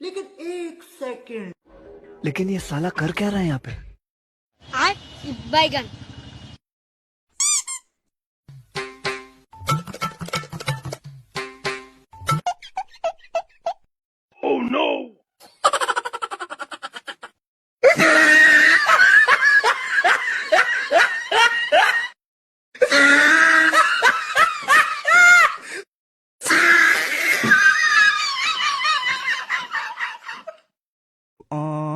लेकिन एक सेकंड। लेकिन ये साला कर क्या रहा है यहाँ पे? आय बैगन। Oh.